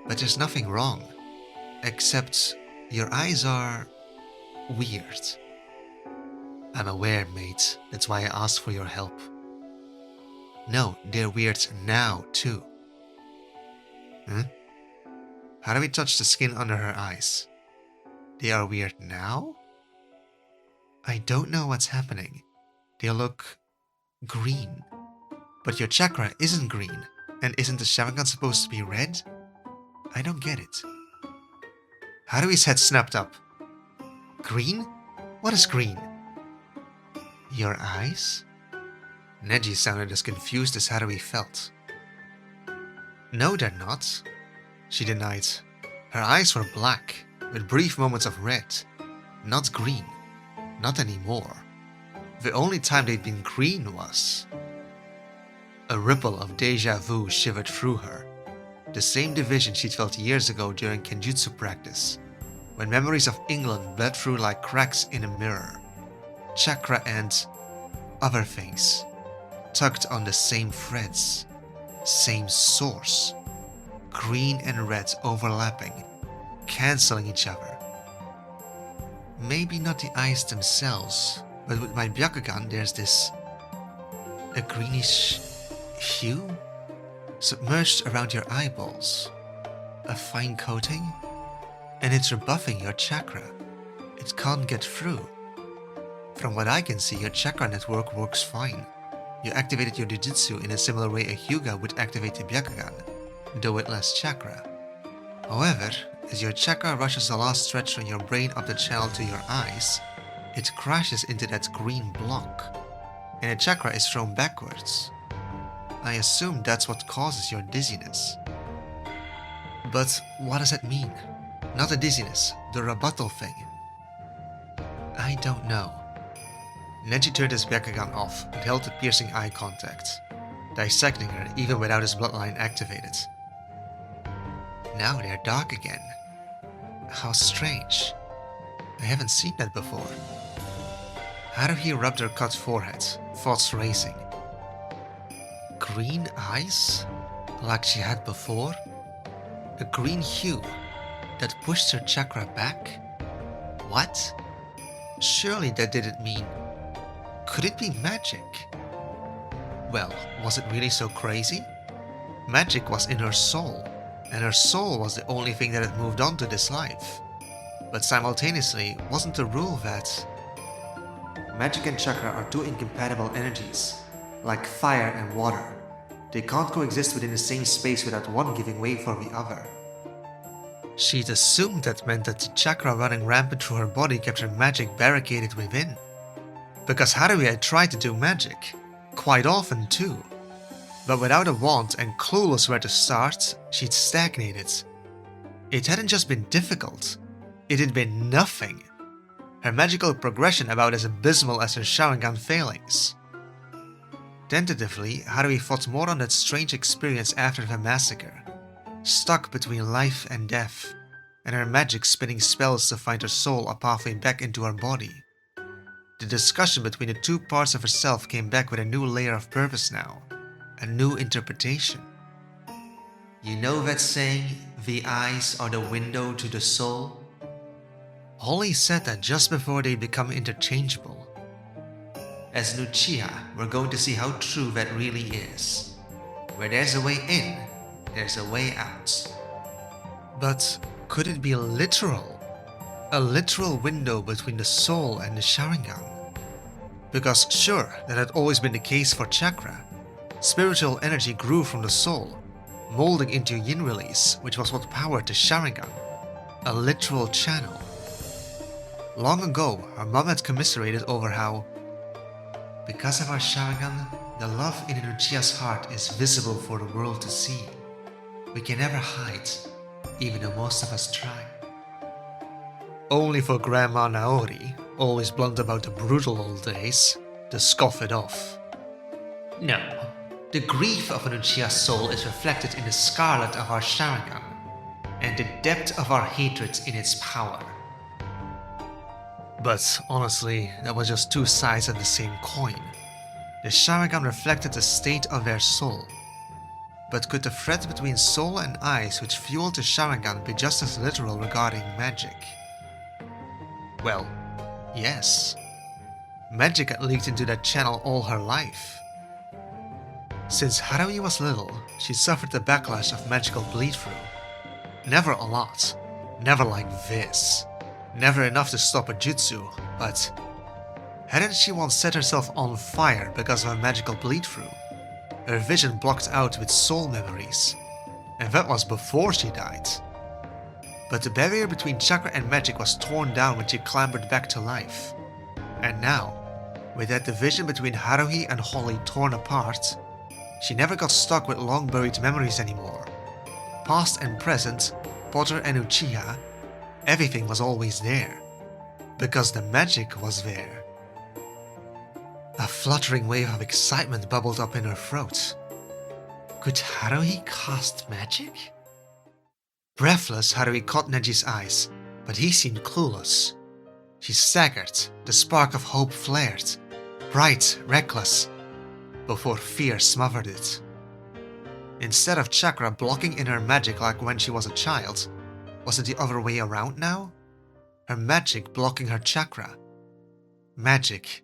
S1: But there's nothing wrong. Except your eyes are weird. I'm aware, mate. That's why I asked for your help. No, they're weird now, too. Haruhi touched the skin under her eyes. They are weird now? I don't know what's happening. They look green. But your chakra isn't green, and isn't the Sharingan supposed to be red? I don't get it. Haruhi's head snapped up. Green? What is green? Your eyes? Neji sounded as confused as Haruhi felt. No, they're not, she denied. Her eyes were black, with brief moments of red. Not green. Not anymore. The only time they'd been green was... A ripple of deja vu shivered through her. The same division she'd felt years ago during kenjutsu practice, when memories of England bled through like cracks in a mirror. Chakra and other things tugged on the same threads, same source. Green and red overlapping, cancelling each other. Maybe not the eyes themselves, but with my Byakugan there's this... a greenish hue? Submerged around your eyeballs. A fine coating? And it's rebuffing your chakra. It can't get through. From what I can see, your chakra network works fine. You activated your jujutsu in a similar way a Hyuga would activate the Byakugan, though with less chakra. However, as your chakra rushes the last stretch from your brain up the channel to your eyes, it crashes into that green block, and the chakra is thrown backwards. I assume that's what causes your dizziness. But what does that mean? Not the dizziness, the rebuttal thing. I don't know. Neji turned his Byakugan off and held the piercing eye contact, dissecting her even without his bloodline activated. now they're dark again. How strange. I haven't seen that before. Haruhi rubbed her cut forehead, thoughts racing. Green eyes? Like she had before? A green hue that pushed her chakra back? What? Surely that didn't mean... Could it be magic? Well, was it really so crazy? Magic was in her soul, and her soul was the only thing that had moved on to this life. But simultaneously, wasn't the rule that magic and chakra are two incompatible energies, like fire and water. They can't coexist within the same space without one giving way for the other. She'd assumed that meant that the chakra running rampant through her body kept her magic barricaded within. Because Haruhi had tried to do magic, quite often too. But without a wand and clueless where to start, she'd stagnated. It hadn't just been difficult, it had been nothing. Her magical progression about as abysmal as her Sharingan failings. Tentatively, Haruhi thought more on that strange experience after the massacre, stuck between life and death, and her magic spinning spells to find her soul a pathway back into her body. The discussion between the two parts of herself came back with a new layer of purpose now, a new interpretation. You know that saying, the eyes are the window to the soul? Holly said that just before they become interchangeable. As an Uchiha, we're going to see how true that really is. Where there's a way in, there's a way out. But could it be literal? A literal window between the soul and the Sharingan? Because sure, that had always been the case for chakra. Spiritual energy grew from the soul, molding into yin release, which was what powered the Sharingan. A literal channel. Long ago, her mom had commiserated over how, because of our Sharingan, the love in an Uchiha's heart is visible for the world to see. We can never hide, even though most of us try. Only for Grandma Naori, always blunt about the brutal old days, to scoff it off. No, the grief of an Uchiha's soul is reflected in the scarlet of our Sharingan, and the depth of our hatred in its power. But honestly, that was just two sides of the same coin. The Sharingan reflected the state of their soul. But could the thread between soul and eyes which fueled the Sharingan be just as literal regarding magic? Well, yes. Magic had leaked into that channel all her life. Since Haruhi was little, she suffered the backlash of magical bleed-through. Never a lot, never like this. Never enough to stop a jutsu, but hadn't she once set herself on fire because of a magical bleed-through? Her vision blocked out with soul memories, and that was before she died. But the barrier between chakra and magic was torn down when she clambered back to life. And now, with that division between Haruhi and Holly torn apart, she never got stuck with long-buried memories anymore. Past and present, Potter and Uchiha, everything was always there, because the magic was there. A fluttering wave of excitement bubbled up in her throat. Could Haruhi cast magic? Breathless, Haruhi caught Neji's eyes, but he seemed clueless. She staggered, the spark of hope flared, bright, reckless, before fear smothered it. Instead of chakra blocking in her magic like when she was a child, was it the other way around now? Her magic blocking her chakra. Magic,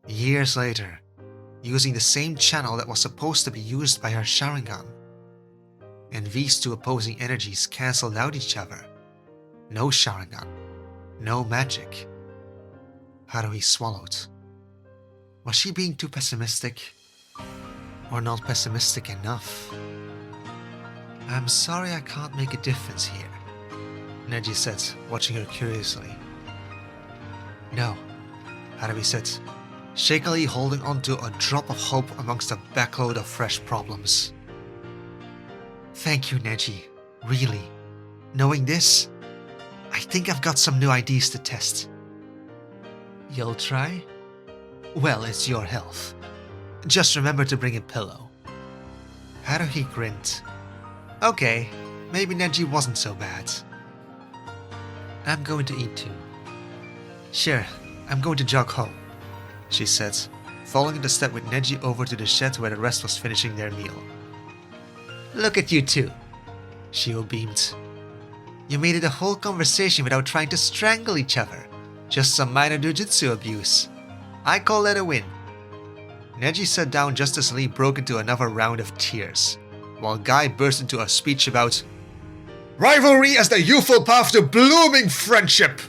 S1: years later, using the same channel that was supposed to be used by her Sharingan. And these two opposing energies cancelled out each other. No Sharingan, no magic. Haruhi swallowed. Was she being too pessimistic? Or not pessimistic enough? I'm sorry I can't make a difference here, Neji said, watching her curiously. No, Haruhi said, shakily holding on to a drop of hope amongst a backload of fresh problems. Thank you, Neji, really. Knowing this, I think I've got some new ideas to test. You'll try? Well, it's your health. Just remember to bring a pillow. Haruhi grinned. Okay, maybe Neji wasn't so bad. I'm going to eat too. Sure, I'm going to jog home, she said, following the step with Neji over to the shed where the rest was finishing their meal. Look at you two, Shio beamed. You made it a whole conversation without trying to strangle each other. Just some minor jujutsu abuse. I call that a win. Neji sat down just as Lee broke into another round of tears, while Guy burst into a speech about rivalry as the youthful path to blooming friendship.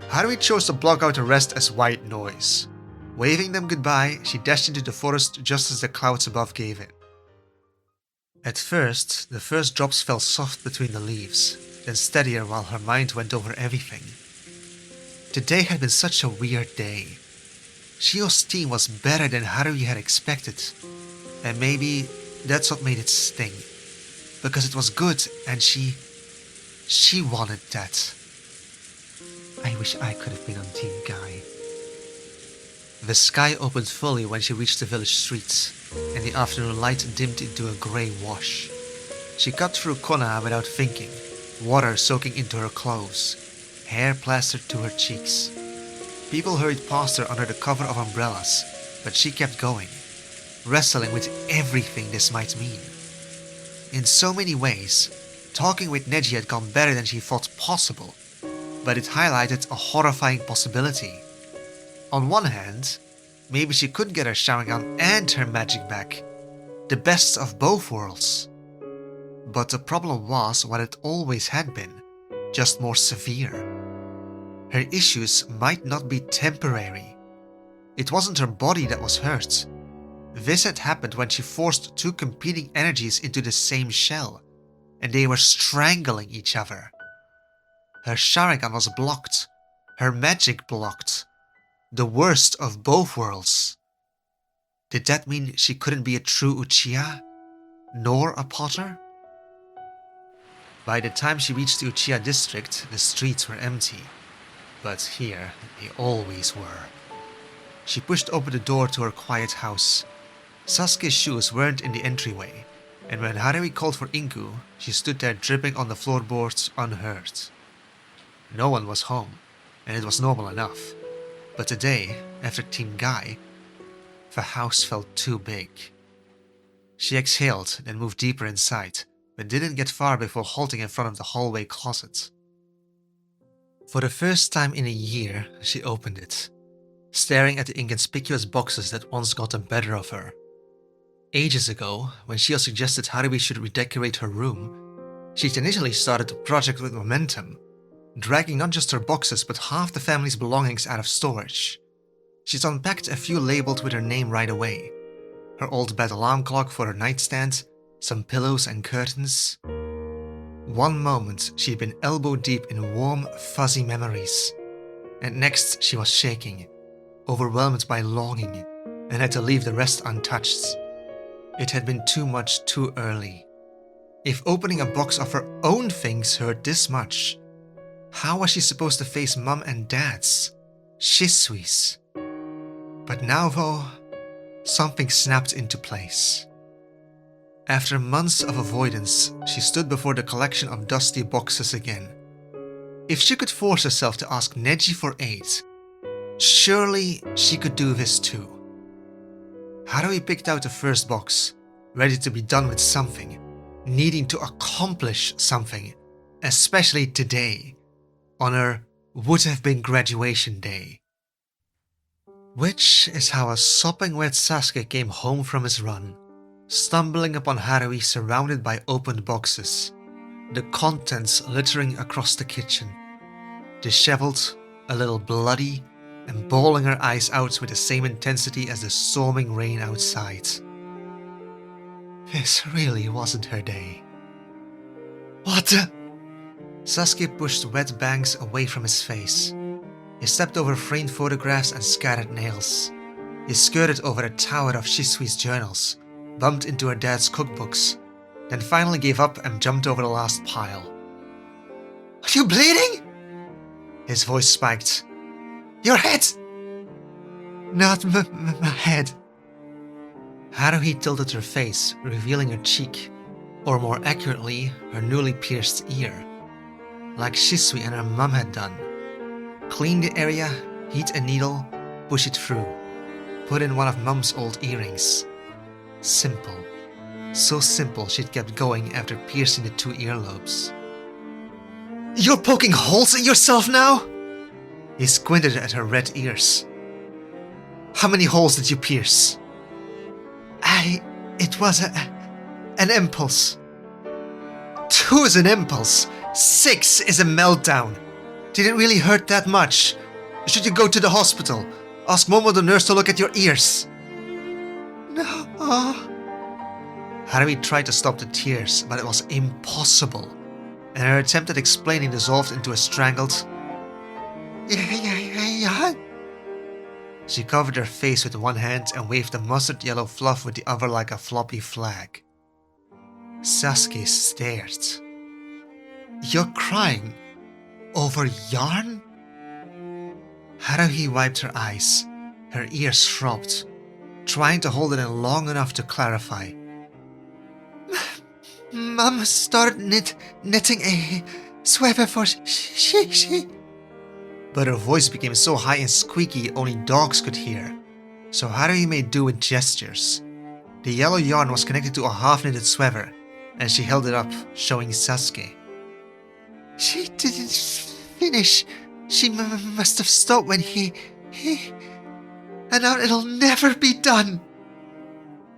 S1: Haruhi chose to block out the rest as white noise. Waving them goodbye, she dashed into the forest just as the clouds above gave in. At first, the first drops fell soft between the leaves, then steadier while her mind went over everything. Today had been such a weird day. Shio's team was better than Haruhi had expected, and maybe that's what made it sting. Because it was good and she wanted that. I wish I could have been on Team Guy. The sky opened fully when she reached the village streets, and the afternoon light dimmed into a grey wash. She cut through Konoha without thinking, water soaking into her clothes, hair plastered to her cheeks. People hurried past her under the cover of umbrellas, but she kept going, wrestling with everything this might mean. In so many ways, talking with Neji had gone better than she thought possible, but it highlighted a horrifying possibility. On one hand, maybe she could get her Sharingan and her magic back, the best of both worlds. But the problem was what it always had been, just more severe. Her issues might not be temporary. It wasn't her body that was hurt. This had happened when she forced two competing energies into the same shell, and they were strangling each other. Her Sharingan was blocked, her magic blocked. The worst of both worlds. Did that mean she couldn't be a true Uchiha? Nor a Potter? By the time she reached the Uchiha district, the streets were empty. But here, they always were. She pushed open the door to her quiet house. Sasuke's shoes weren't in the entryway, and when Haruhi called for Inku, she stood there dripping on the floorboards unheard. No one was home, and it was normal enough. But today, after Team Guy, the house felt too big. She exhaled, then moved deeper inside, but didn't get far before halting in front of the hallway closet. For the first time in a year, she opened it, staring at the inconspicuous boxes that once got the better of her. Ages ago, when Shio suggested Haruhi should redecorate her room, she'd initially started the project with momentum, dragging not just her boxes but half the family's belongings out of storage. She'd unpacked a few labeled with her name right away. Her old bed alarm clock for her nightstand, some pillows and curtains. One moment she'd been elbow deep in warm, fuzzy memories, and next she was shaking, overwhelmed by longing, and had to leave the rest untouched. It had been too much too early. If opening a box of her own things hurt this much, how was she supposed to face Mum and Dad's? Shisui's? But now though, something snapped into place. After months of avoidance, she stood before the collection of dusty boxes again. If she could force herself to ask Neji for aid, surely she could do this too. Haruhi picked out the first box, ready to be done with something, needing to accomplish something, especially today, on her would-have-been graduation day. Which is how a sopping wet Sasuke came home from his run, stumbling upon Haruhi surrounded by opened boxes, the contents littering across the kitchen, disheveled, a little bloody, and bawling her eyes out with the same intensity as the storming rain outside. This really wasn't her day. What the? Sasuke pushed wet bangs away from his face. He stepped over framed photographs and scattered nails. He skirted over a tower of Shisui's journals, bumped into her dad's cookbooks, then finally gave up and jumped over the last pile. Are you bleeding? His voice spiked. Your head! Not my head. Haruhi tilted her face, revealing her cheek, Or more accurately, her newly pierced ear. Like Shisui and her mum had done. Clean the area, heat a needle, push it through. Put in one of mum's old earrings. Simple. So simple she'd kept going after piercing the 2 earlobes. You're poking holes in yourself now? He squinted at her red ears. How many holes did you pierce? It was an impulse. 2 is an impulse. 6 is a meltdown. Did it really hurt that much? Should you go to the hospital? Ask Momo the nurse to look at your ears. No. Haruhi tried to stop the tears, but it was impossible, and her attempt at explaining dissolved into a strangled yeah. She covered her face with one hand and waved the mustard yellow fluff with the other like a floppy flag. Sasuke stared. You're crying? Over yarn? Haruhi wiped her eyes. Her ears throbbed, trying to hold it in long enough to clarify. Mom started knitting a sweater for she. But her voice became so high and squeaky only dogs could hear, so Haruhi made do with gestures. The yellow yarn was connected to a half-knitted sweater, and she held it up, showing Sasuke. She didn't finish. She must have stopped when he... And now it'll never be done.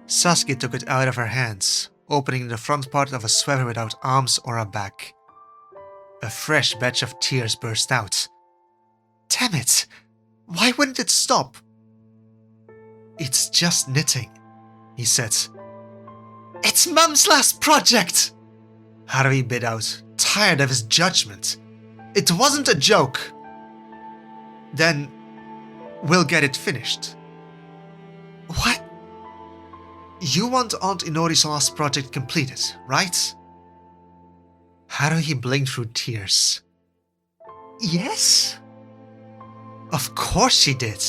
S1: Sasuke took it out of her hands, opening the front part of a sweater without arms or a back. A fresh batch of tears burst out. Damn it! Why wouldn't it stop? It's just knitting, he said. It's Mum's last project! Haruhi bit out, tired of his judgment. It wasn't a joke. Then, we'll get it finished. What? You want Aunt Inori's last project completed, right? Haruhi blinked through tears. Yes? Of course she did.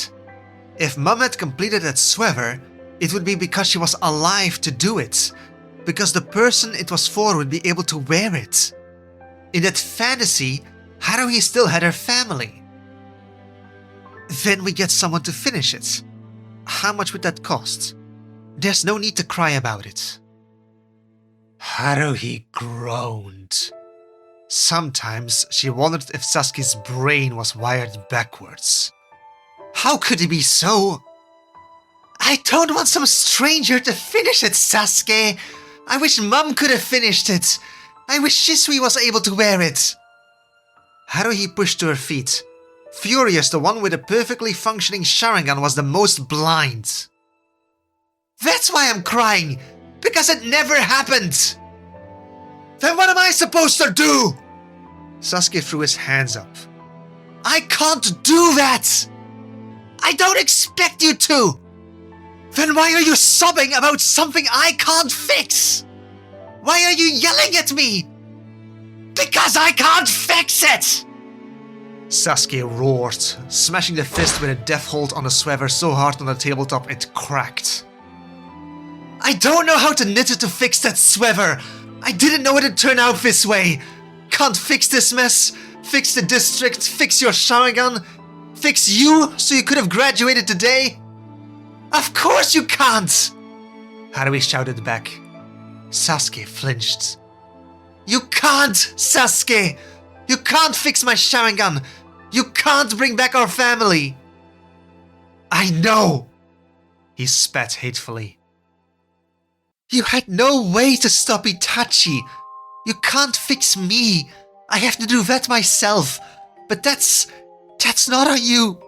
S1: If Mum had completed that sweater, it would be because she was alive to do it. Because the person it was for would be able to wear it. In that fantasy, Haruhi still had her family. Then we get someone to finish it. How much would that cost? There's no need to cry about it. Haruhi groaned. Sometimes she wondered if Sasuke's brain was wired backwards. How could he be so... I don't want some stranger to finish it, Sasuke. I wish Mum could have finished it. I wish Shisui was able to wear it. Haruhi pushed to her feet. Furious, the one with a perfectly functioning Sharingan was the most blind. That's why I'm crying, because it never happened. Then what am I supposed to do? Sasuke threw his hands up. I can't do that! I don't expect you to! Then why are you sobbing about something I can't fix? Why are you yelling at me? Because I can't fix it! Sasuke roared, smashing the fist with a death hold on the sweater so hard on the tabletop it cracked. I don't know how to knit it to fix that sweater. I didn't know it'd turn out this way. Can't fix this mess. Fix the district. Fix your Sharingan. Fix you so you could have graduated today. Of course you can't! Haruhi shouted back. Sasuke flinched. You can't, Sasuke! You can't fix my Sharingan! You can't bring back our family! I know! He spat hatefully. You had no way to stop Itachi. You can't fix me. I have to do that myself. But that's not on you.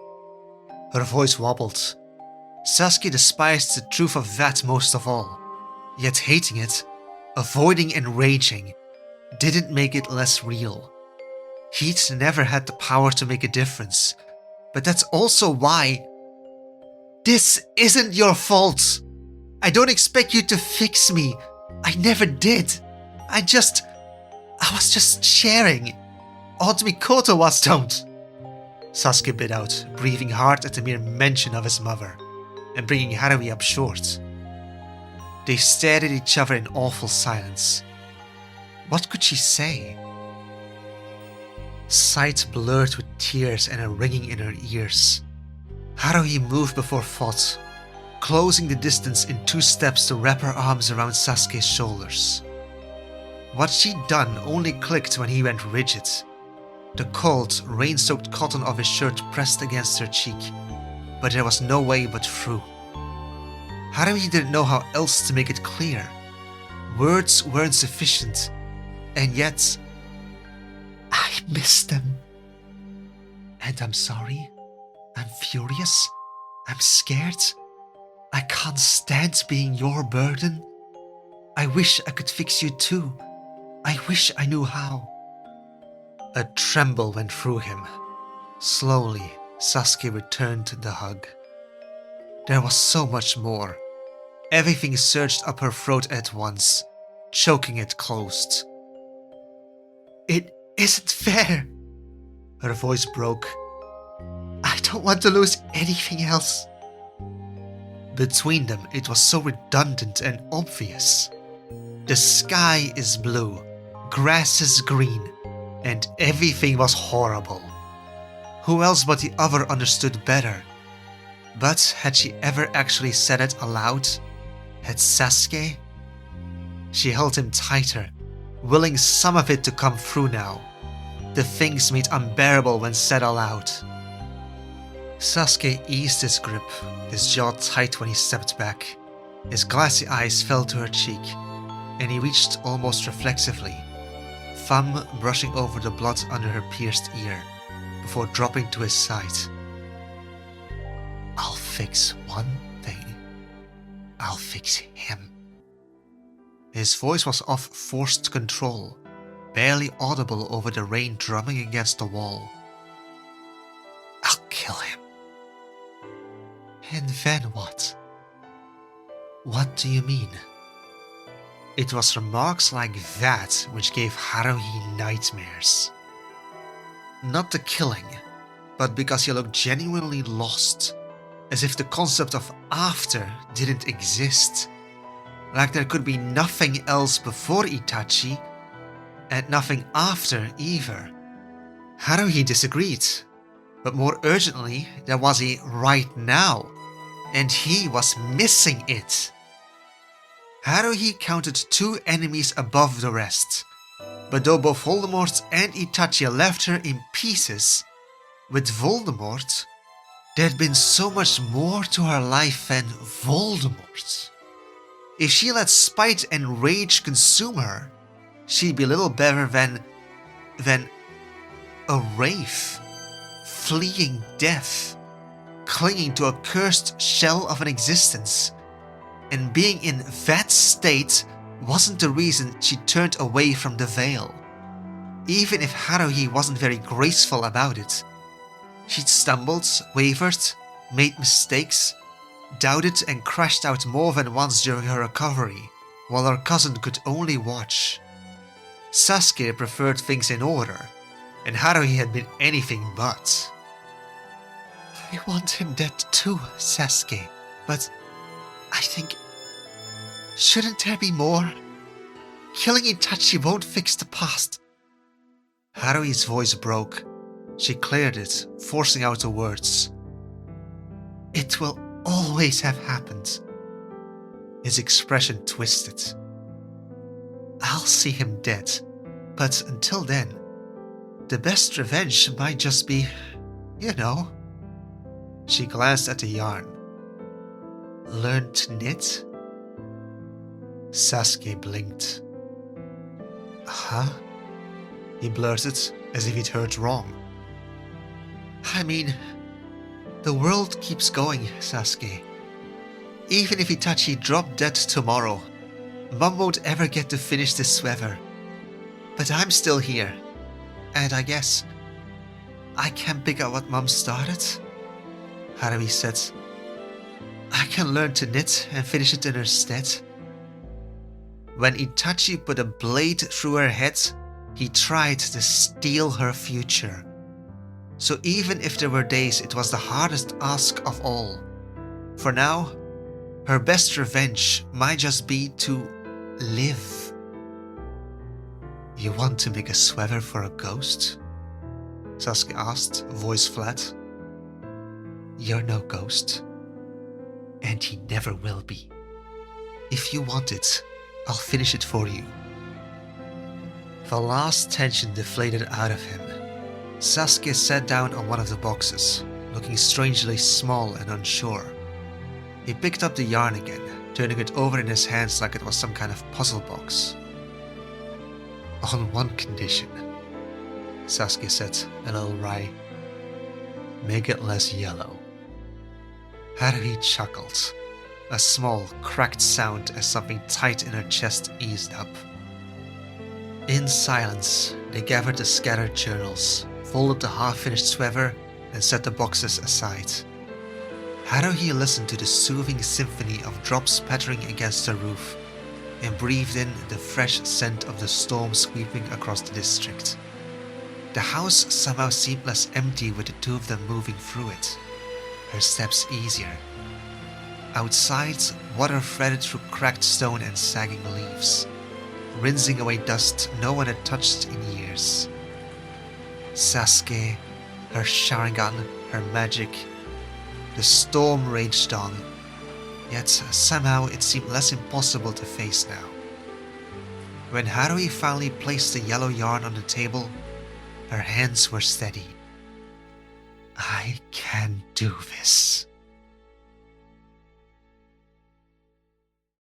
S1: Her voice wobbled. Sasuke despised the truth of that most of all. Yet hating it, avoiding and raging, didn't make it less real. He'd never had the power to make a difference. But that's also why... This isn't your fault. I don't expect you to fix me. I never did. I was just sharing. Aunt Mikoto was don't. Sasuke bit out, breathing hard at the mere mention of his mother, and bringing Haruhi up short. They stared at each other in awful silence, What could she say? Sight blurred with tears and a ringing in her ears. Haruhi moved before thought, closing the distance in 2 steps to wrap her arms around Sasuke's shoulders. What she'd done only clicked when he went rigid. The cold, rain-soaked cotton of his shirt pressed against her cheek, but there was no way but through. Haruhi didn't know how else to make it clear. Words weren't sufficient, and yet, I miss them. And I'm sorry. I'm furious. I'm scared. I can't stand being your burden. I wish I could fix you too. I wish I knew how. A tremble went through him. Slowly, Sasuke returned the hug. There was so much more. Everything surged up her throat at once, choking it closed. It isn't fair. Her voice broke. I don't want to lose anything else. Between them, it was so redundant and obvious. The sky is blue, grass is green, and everything was horrible. Who else but the other understood better? But had she ever actually said it aloud? Had Sasuke? She held him tighter, willing some of it to come through now. The things made unbearable when said aloud. Sasuke eased his grip, his jaw tight when he stepped back. His glassy eyes fell to her cheek, and he reached almost reflexively, thumb brushing over the blood under her pierced ear, before dropping to his side. I'll fix one thing. I'll fix him. His voice was off forced control, barely audible over the rain drumming against the wall. I'll kill him. And then what? What do you mean? It was remarks like that which gave Haruhi nightmares. Not the killing, but because he looked genuinely lost, as if the concept of after didn't exist. Like there could be nothing else before Itachi, and nothing after either. Haruhi disagreed, but more urgently there was a right now, and he was missing it. Haruhi counted 2 enemies above the rest, but though both Voldemort and Itachi left her in pieces, with Voldemort, there'd been so much more to her life than Voldemort. If she let spite and rage consume her, she'd be little better than a wraith, fleeing death, clinging to a cursed shell of an existence. And being in that state wasn't the reason she turned away from the veil. Even if Haruhi wasn't very graceful about it. She'd stumbled, wavered, made mistakes, doubted and crashed out more than once during her recovery, while her cousin could only watch. Sasuke preferred things in order, and Haruhi had been anything but. I want him dead too, Sasuke, but I think... Shouldn't there be more? Killing Itachi won't fix the past. Haruhi's voice broke. She cleared it, forcing out the words. It will always have happened. His expression twisted. I'll see him dead, but until then, the best revenge might just be, you know. She glanced at the yarn. Learn to knit? Sasuke blinked. Huh? He blurted, as if he'd heard wrong. I mean, the world keeps going, Sasuke. Even if Itachi dropped dead tomorrow, Mom won't ever get to finish this sweater. But I'm still here, and I guess I can pick up what Mom started, Haruhi said. I can learn to knit and finish it in her stead. When Itachi put a blade through her head, he tried to steal her future. So even if there were days it was the hardest ask of all, for now, her best revenge might just be to live. You want to make a sweater for a ghost? Sasuke asked, voice flat. You're no ghost. And he never will be. If you want it, I'll finish it for you. The last tension deflated out of him. Sasuke sat down on one of the boxes, looking strangely small and unsure. He picked up the yarn again, turning it over in his hands like it was some kind of puzzle box. On one condition, Sasuke said, a little wry. Make it less yellow. Haruhi chuckled, a small, cracked sound as something tight in her chest eased up. In silence, they gathered the scattered journals, folded the half-finished sweater, and set the boxes aside. Haruhi listened to the soothing symphony of drops pattering against the roof, and breathed in the fresh scent of the storm sweeping across the district. The house somehow seemed less empty with the two of them moving through it, her steps easier. Outside, water threaded through cracked stone and sagging leaves, rinsing away dust no one had touched in years. Sasuke, her Sharingan, her magic. The storm raged on, yet somehow it seemed less impossible to face now. When Haruhi finally placed the yellow yarn on the table, her hands were steady. I can do this,